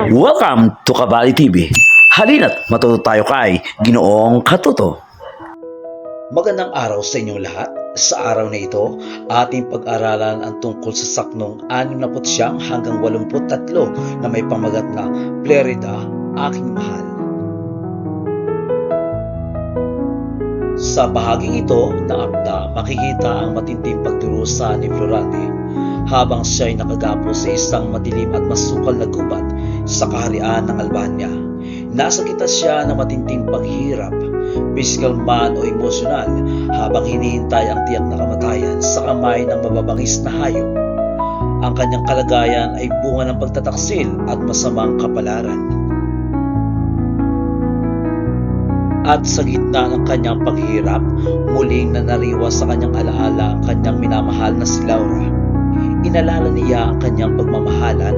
Welcome to Kabali TV. Halina't matuto tayo kay Ginoong Katuto. Magandang araw sa inyong lahat. Sa araw na ito, ating pag-aralan ang tungkol sa saknong 69 hanggang 83 na may pamagat na Plerida, Aking Mahal. Sa bahaging ito ng akda, makikita ang matinding pagdurusa ni Florante habang siya ay nakagapo sa isang madilim at masukal na gubat sa kaharian ng Albania. Nasa gitna siya ng matinding paghihirap, physical man o emosyonal, habang hinihintay ang tiyak na kamatayan sa kamay ng mababangis na hayop. Ang kanyang kalagayan ay bunga ng pagtataksil at masamang kapalaran. At sa gitna ng kanyang paghihirap, muling nanariwa sa kanyang alaala ang kanyang minamahal na si Laura. Inalala niya ang kanyang pagmamahalan,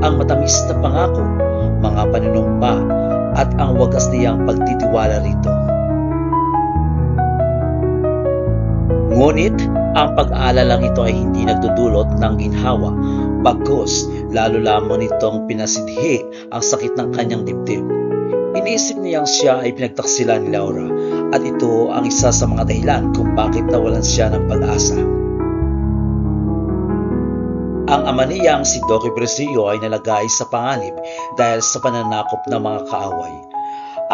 ang matamis na pangako, mga panunumpa, at ang wagas niyang pagtitiwala rito. Ngunit, ang pag-aalalang ito ay hindi nagdudulot ng ginhawa, bagkus lalo lamang nitong pinasidhi ang sakit ng kanyang dibdib. Iniisip niyang siya ay pinagtaksilan ni Laura, at ito ang isa sa mga dahilan kung bakit nawalan siya ng pag-asa. Ang ama niyang si Doki Presillo ay nalagay sa panganib dahil sa pananakop ng mga kaaway.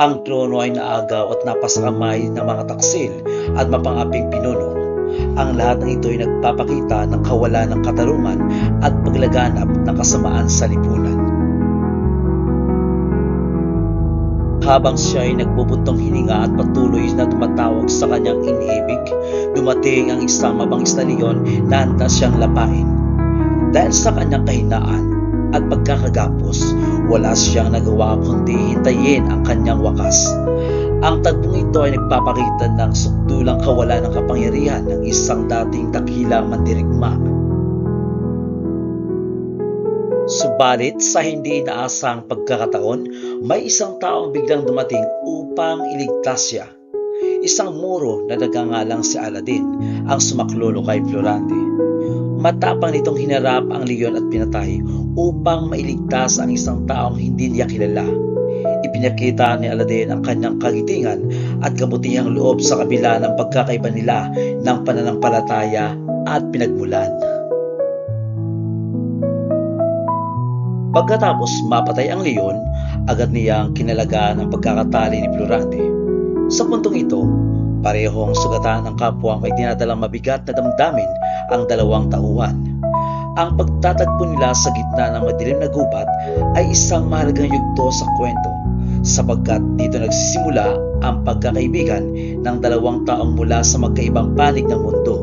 Ang trono ay naagaw at napasakamay ng mga taksil at mapangaping pinuno. Ang lahat ng ito ay nagpapakita ng kawalan ng katarungan at paglaganap ng kasamaan sa lipunan. Habang siya ay nagbubuntong hininga at patuloy na tumatawag sa kanyang iniibig, dumating ang isang mabangis na leon na handa siyang lapain. Dahil sa kanyang kahinaan at pagkakagapos, wala siyang nagawa kundi hintayin ang kanyang wakas. Ang tagpong ito ay nagpapakita ng sukdulang kawalan ng kapangyarihan ng isang dating dakilang mandirigma. Subalit sa hindi inaasang pagkakataon, may isang taong biglang dumating upang iligtas siya. Isang muro na nagangalang si Aladdin ang sumaklolo kay Florante. Matapang nitong hinarap ang leon at pinatay upang mailigtas ang isang taong hindi niya kilala. Ipinakita ni Aladdin ang kanyang kagitingan at kabutihang loob sa kabila ng pagkakaiba nila ng pananampalataya at pinagmulan. Pagkatapos mapatay ang leon, agad niyang kinalagaan ang pagkakatali ni Florante. Sa puntong ito, parehong sugatan ng kapwa may dinadalang mabigat na damdamin ang dalawang tauhan. Ang pagtatagpo nila sa gitna ng madilim na gubat ay isang mahalagang yugto sa kwento, sapagkat dito nagsisimula ang pagkakaibigan ng dalawang taong mula sa magkaibang panig ng mundo.